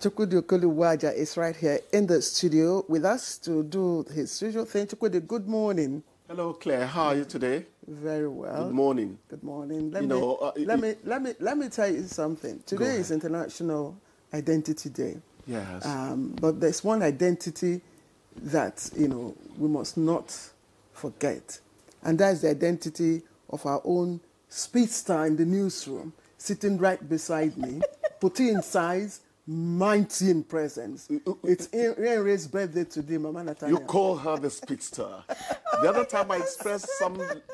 Chukwudi Okoliwaja is right here in the studio with us to do his usual thing. Chukwudi, good morning. Hello, Claire. How are you today? Very well. Good morning. Good morning. Let me tell you something. Today is International Identity Day. Yes. But there's one identity that we must not forget, and that is the identity of our own speedster in the newsroom, sitting right beside me, putting in size, mighty in presence. It's Ian's birthday today, Mama Nathaniel. You call her the speedster. The other time I expressed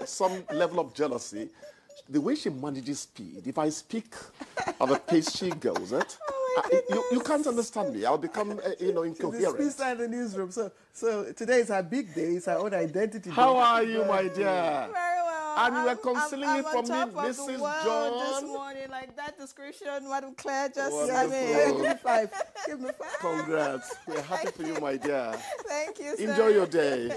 some level of jealousy. The way she manages speed, if I speak at the pace she goes at, you can't understand me. I'll become, incoherent. The speedster in the newsroom. So today is her big day. It's her own identity day. How are you, my dear? Very well. And you were concealing it from me, Mrs. John. This morning, like that description, Madam Claire just. Give me five. Congrats. We're happy for you, my dear. Thank you, sir. Enjoy your day.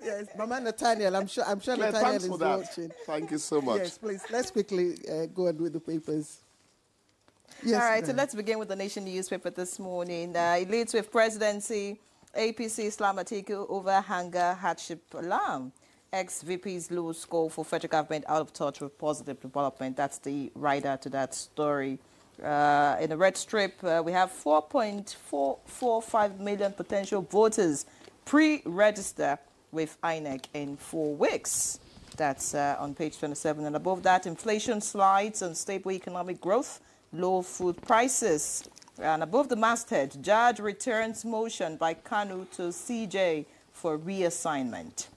Yes. Mama Nathaniel, I'm sure Claire, Nathaniel thanks is for that. watching. Thank you so much. Yes, please. Let's quickly go on with the papers. Yes, all right, so let's begin with the Nation newspaper this morning. It leads with presidency, APC Islam Atiku over hunger hardship alarm. Ex-VP's low score for federal government out of touch with positive development. That's the rider to that story. In the red strip, we have 4.445 million potential voters pre-register with INEC in 4 weeks. That's on page 27. And above that, inflation slides on stable economic growth, low food prices. And above the masthead, judge returns motion by Kanu to CJ for reassignment.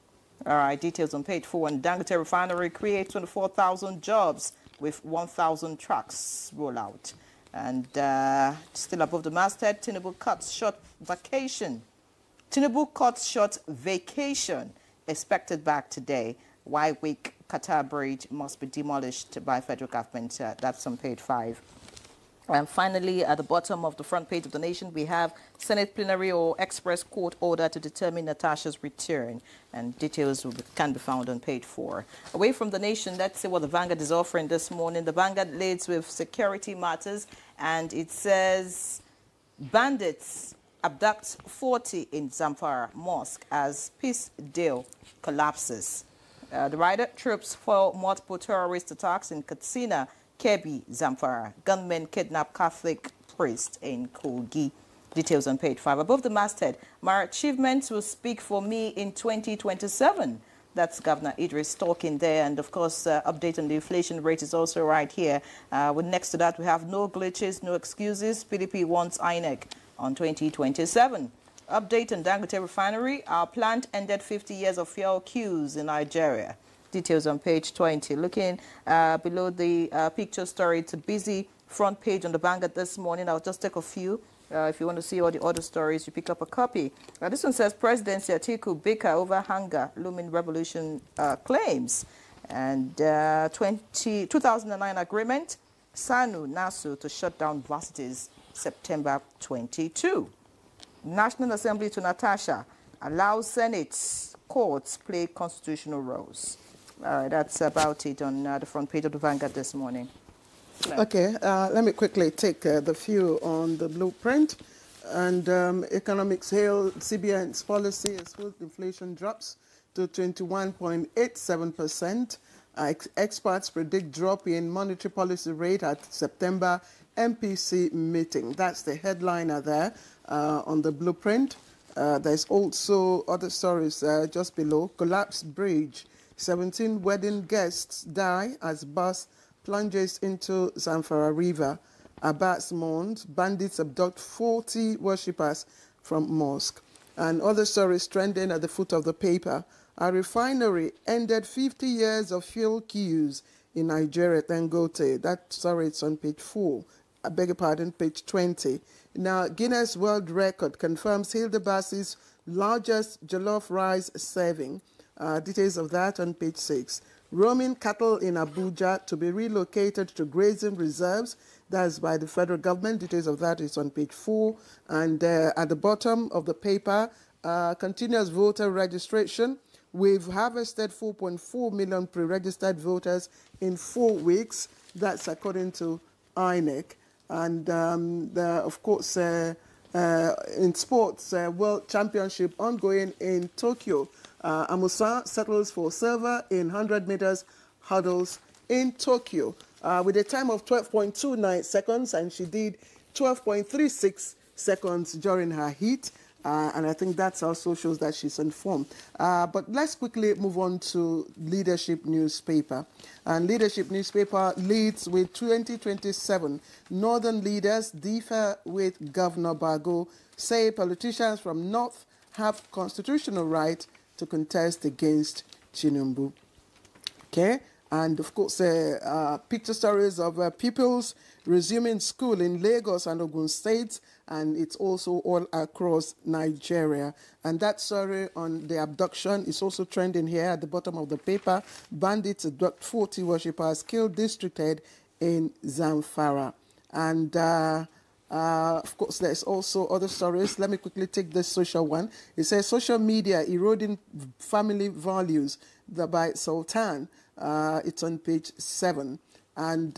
All right, details on page 4. And Dangote Refinery creates 24,000 jobs with 1,000 trucks rollout. And still above the masthead, Tinubu cuts short vacation. Tinubu cuts short vacation expected back today. Why weak Qatar bridge must be demolished by federal government. That's on page 5. And finally, at the bottom of the front page of the Nation, we have Senate plenary or express court order to determine Natasha's return. And details can be found on page 4. Away from the Nation, let's see what the Vanguard is offering this morning. The Vanguard leads with security matters, and it says bandits abduct 40 in Zamfara mosque as peace deal collapses. The rider troops for multiple terrorist attacks in Katsina, Kebbi, Zamfara. Gunmen kidnap Catholic priest in Kogi. Details on page 5. Above the masthead, my achievements will speak for me in 2027. That's Governor Idris talking there. And, of course, update on the inflation rate is also right here. Next to that, we have no glitches, no excuses. PDP wants INEC on 2027. Update on Dangote Refinery. Our plant ended 50 years of fuel queues in Nigeria. Details on page 20. Looking below the picture story, it's a busy front page on the Vanguard this morning. I'll just take a few. If you want to see all the other stories, you pick up a copy. This one says, Presidency Atiku bicker over hunger, looming revolution claims. And 2009 agreement, SANU, NASU to shut down varsities, September 22. National Assembly to Natasha, allows Senate courts play constitutional roles. All right, that's about it on the front page of the Vanguard this morning. Okay, let me quickly take the view on the blueprint. And economics hail CBN's policy as food inflation drops to 21.87%. Experts predict drop in monetary policy rate at September MPC meeting. That's the headliner there on the blueprint. There's also other stories just below. Collapsed bridge. 17 wedding guests die as bus plunges into Zamfara River. Abbas mourns. Bandits abduct 40 worshippers from mosque. And other stories trending at the foot of the paper. A refinery ended 50 years of fuel queues in Nigeria, Dangote. That story is on page 4. I beg your pardon, page 20. Now, Guinness World Record confirms Hilda Bassi's largest jollof rice serving. Details of that on page 6. Roaming cattle in Abuja to be relocated to grazing reserves. That's by the federal government. Details of that is on page 4. And at the bottom of the paper, continuous voter registration. We've harvested 4.4 million pre-registered voters in 4 weeks. That's according to INEC. And of course, in sports, World Championship ongoing in Tokyo. Amusa settles for silver in 100 meters hurdles in Tokyo with a time of 12.29 seconds, and she did 12.36 seconds during her heat. And I think that also shows that she's informed. But let's quickly move on to Leadership newspaper. And Leadership newspaper leads with 2027. Northern leaders differ with Governor Bago, say politicians from North have constitutional right to contest against Tinubu. Okay? And of course, picture stories of pupils resuming school in Lagos and Ogun States, and it's also all across Nigeria. And that story on the abduction is also trending here at the bottom of the paper. Bandits abduct 40 worshippers, killed district head in Zamfara. And of course, there's also other stories. Let me quickly take this social one. It says, social media eroding family values by Sultan. It's on page 7. And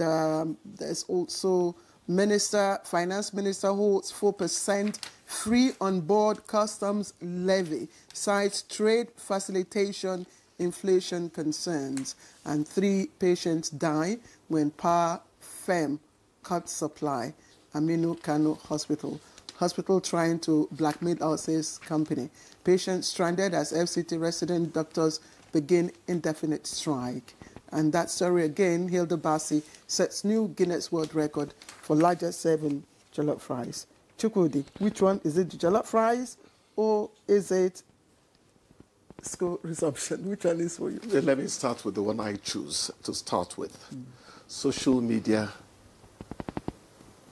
there's also Finance Minister holds 4% free on board customs levy, cites trade facilitation, inflation concerns. And 3 patients die when power firm cut supply. Aminu Kano Hospital trying to blackmail Alsace company. Patients stranded as FCT resident doctors begin indefinite strike. And that story again, Hilda Bassi sets new Guinness World Record for largest serving jollof fries. Chukwudi, which one? Is it jollof fries or is it school resumption? Which one is for you? Let me start with the one I choose to start with. Social media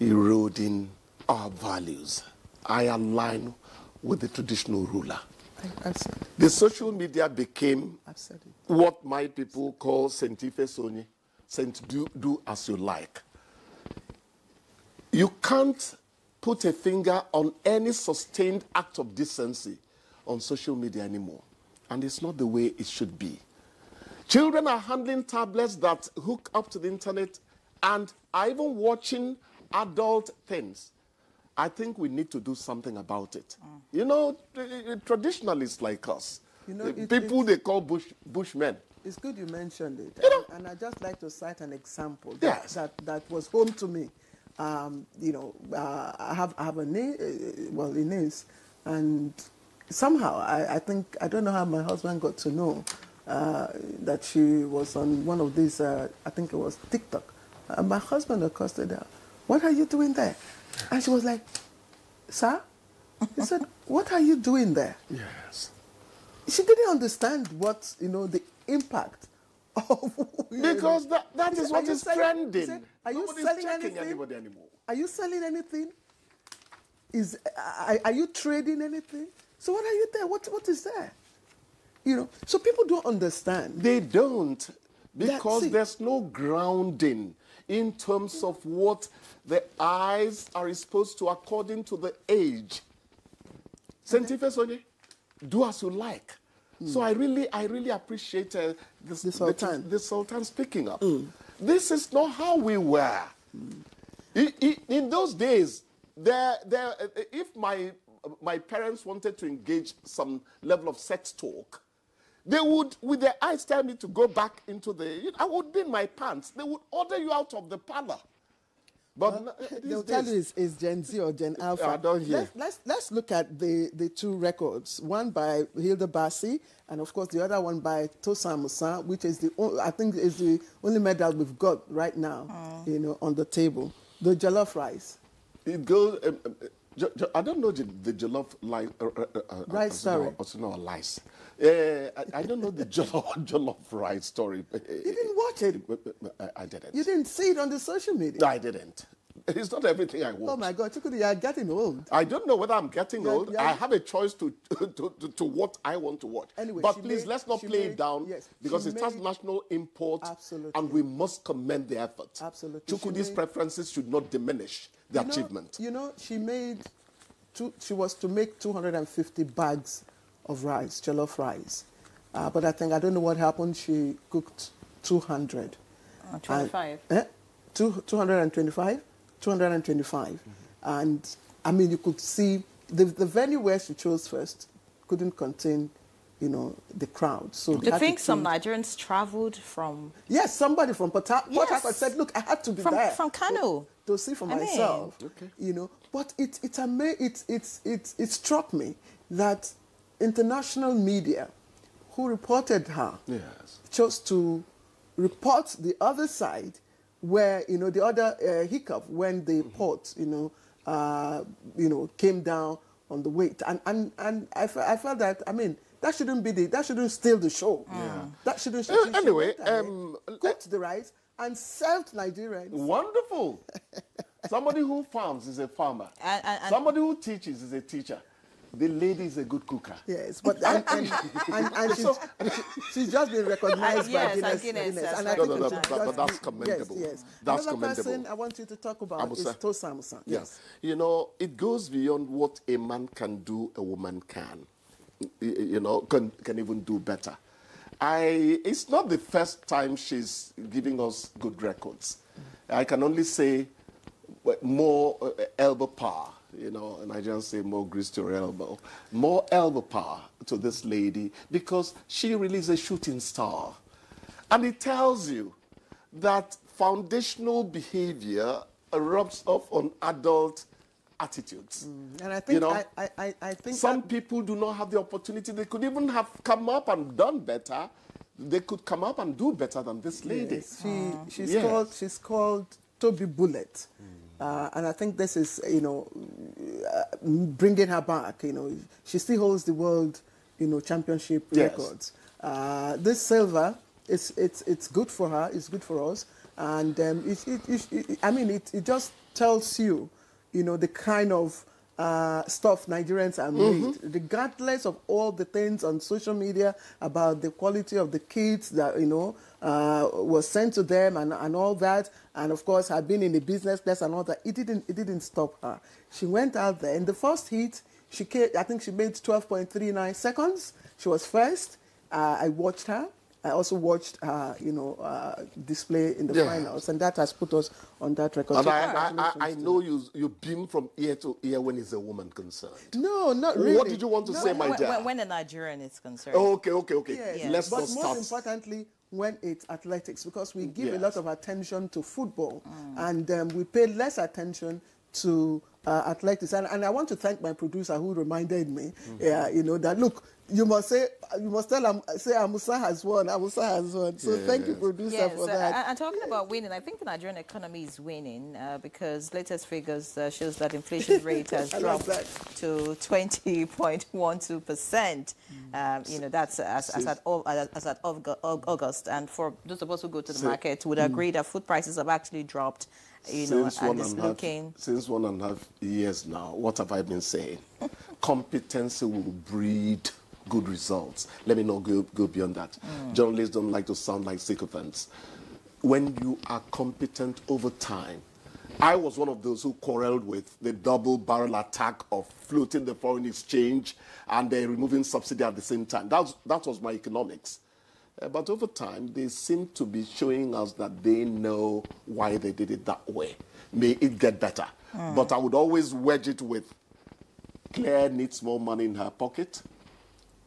eroding our values. I align with the traditional ruler. I've said it. The social media became I've said it. what my people call Sept Sony, do as you like. You can't put a finger on any sustained act of decency on social media anymore. And it's not the way it should be. Children are handling tablets that hook up to the internet and are even watching adult things. I think we need to do something about it. You know, traditionalists like us, You know, people they call bushmen. It's good you mentioned it. You know? And I'd just like to cite an example Yes. that was home to me. You know, I have a niece, well, a niece, and somehow I think, I don't know how my husband got to know that she was on one of these, I think it was TikTok. My husband accosted her, "What are you doing there?" And she was like, "Sir?" He said, "What are you doing there?" Yes. She didn't understand what, you know, the impact of... Because that is what is trending. Said, are you Nobody's selling checking anything? anybody anymore. Are you selling anything? Are you trading anything? So what are you there? What is there? You know, so people don't understand. They don't, because That's it. there's no grounding in terms of what the eyes are exposed to according to the age. Sept Sony, do as you like. So I really appreciate the Sultan speaking up. This is not how we were. In those days, if my parents wanted to engage some level of sex talk, they would, with their eyes, tell me to go back into I would be in my pants. They would order you out of the parlor. But they'll tell you it's Gen Z or Gen Alpha. I don't hear. Let's look at the 2 records. One by Hilda Bassi, and of course the other one by Tosa Musa, which is I think is the only medal we've got right now, you know, on the table. The jollof rice. It goes. I don't know the jollof rice story. Also no lice. I don't know the jollof rice story. You didn't watch it. I didn't. You didn't see it on the social media. I didn't. It's not everything I watch. Oh my God, Chukwudi, you are getting old. I don't know whether I'm getting old. yeah. I have a choice to what I want to watch. Anyway, but please, let's not play it down, yes, because it has national import. Absolutely. And we must commend the effort. Absolutely. Chukwudi's preferences should not diminish the achievement. You know, she was to make 250 bags of rice, jollof rice. But I don't know what happened. She cooked 200. 25. 225? 225. And, I mean, you could see the venue where she chose first couldn't contain, you know, the crowd. So do you think some Nigerians traveled from... Yes, somebody from Port Harcourt said, look, I had to be there. From Kano. To see for myself, you know. But it struck me that international media who reported her chose to report the other side where, you know, the other hiccup when the port, you know, came down on the weight. And I felt that, I mean, that shouldn't steal the show. That shouldn't. Anyway, cooked the rice and served Nigerians. Wonderful. Somebody who farms is a farmer. And somebody who teaches is a teacher. The lady is a good cooker. Yes, but she's just been recognized by Guinness. But that's commendable. Yes. That's Another commendable. person I want you to talk about is Tosa Amusan. Yes. You know, it goes beyond what a man can do, a woman can. You know, can even do better. It's not the first time she's giving us good records. I can only say more elbow power. You know, Nigerians say more grease to your elbow. More elbow power to this lady because she really is a shooting star. And it tells you that foundational behavior rubs off on adult attitudes. And I think, you know, I think some people do not have the opportunity. They could even have come up and done better. They could come up and do better than this lady. Yes, she's called Toby Bullet. And I think this is, you know, bringing her back. You know, she still holds the world, you know, championship records. This silver, it's good for her. It's good for us. And I mean, it just tells you, you know, the kind of stuff Nigerians are made, regardless of all the things on social media about the quality of the kits that, you know, was sent to them and all that. And of course, had been in the business class and all that. It didn't stop her. She went out there. In the first heat, I think she made 12.39 seconds. She was first. I watched her. I also watched her, you know, display in the finals, and that has put us on that record. And I know you beam from ear to ear when it's a woman concerned. No, not really. What did you want to say, my dear? When a Nigerian is concerned. Oh, okay. Yes. Let's but not start. most importantly, when it's athletics, because we give a lot of attention to football, and we pay less attention to athletics. And I want to thank my producer who reminded me, you know, that look, you must say Amusa has won. Amusa has won. So thank you, producer, for that. And talking about winning, I think the Nigerian economy is winning because latest figures shows that inflation rate has dropped to 20.12%. You know, that's as at August. And for those of us who go to the market, would agree that food prices have actually dropped. You know, since 1.5 years now, what have I been saying? Competency will breed good results. Let me not go beyond that. Journalists don't like to sound like sycophants. When you are competent over time, I was one of those who quarreled with the double-barrel attack of floating the foreign exchange and removing subsidy at the same time. That was my economics. But over time, they seem to be showing us that they know why they did it that way. May it get better. But I would always wedge it with Claire needs more money in her pocket.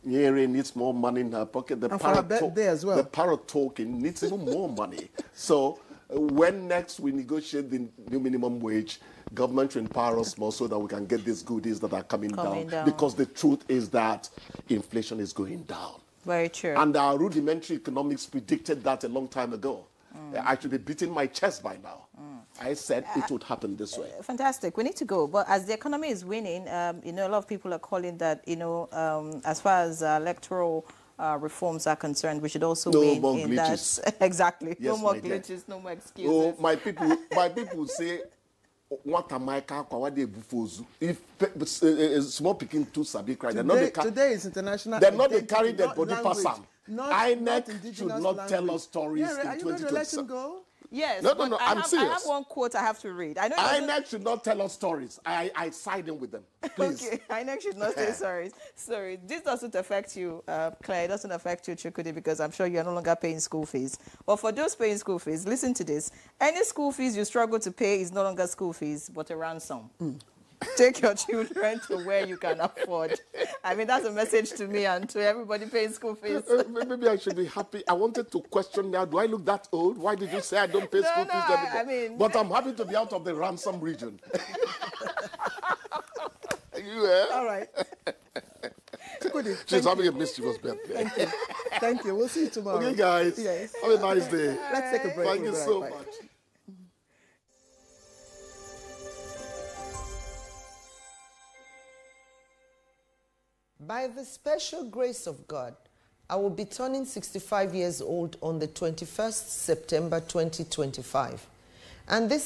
Nyere needs more money in her pocket. And for her birthday as well. The parrot talking needs even more money. So when next we negotiate the new minimum wage, government should empower us more so that we can get these goodies that are coming down. Because the truth is that inflation is going down. Very true. And our rudimentary economics predicted that a long time ago. I should be beating my chest by now. I said it would happen this way. Fantastic. We need to go. But as the economy is winning, you know, a lot of people are calling that, you know, as far as electoral reforms are concerned, we should also win in glitches. That. Exactly. Yes, no more glitches, no more excuses. Oh, my people say, what am I if small picking too sabi cry? Today is international. They're not they carry their body pass them. INEC should not tell us stories in 2027. Yes. No, but I'm serious. I have one quote I have to read. I know INEC should not tell us stories. I side in with them, please. Okay, INEC should not say sorry. Sorry, this doesn't affect you, Claire. It doesn't affect you, Chukwudi, because I'm sure you're no longer paying school fees. But for those paying school fees, listen to this. Any school fees you struggle to pay is no longer school fees, but a ransom. Take your children to where you can afford. I mean, that's a message to me and to everybody paying school fees. Maybe I should be happy. I wanted to question now, do I look that old? Why did you say I don't pay school fees anymore? I mean... But I'm happy to be out of the ransom region. All right. She's having a mischievous birthday. Thank you. Thank you. We'll see you tomorrow. Okay, guys. Yes. Have a nice day. Let's take a break. Thank We'll you be so right back. much. By the special grace of God, I will be turning 65 years old on the 21st September 2025. And this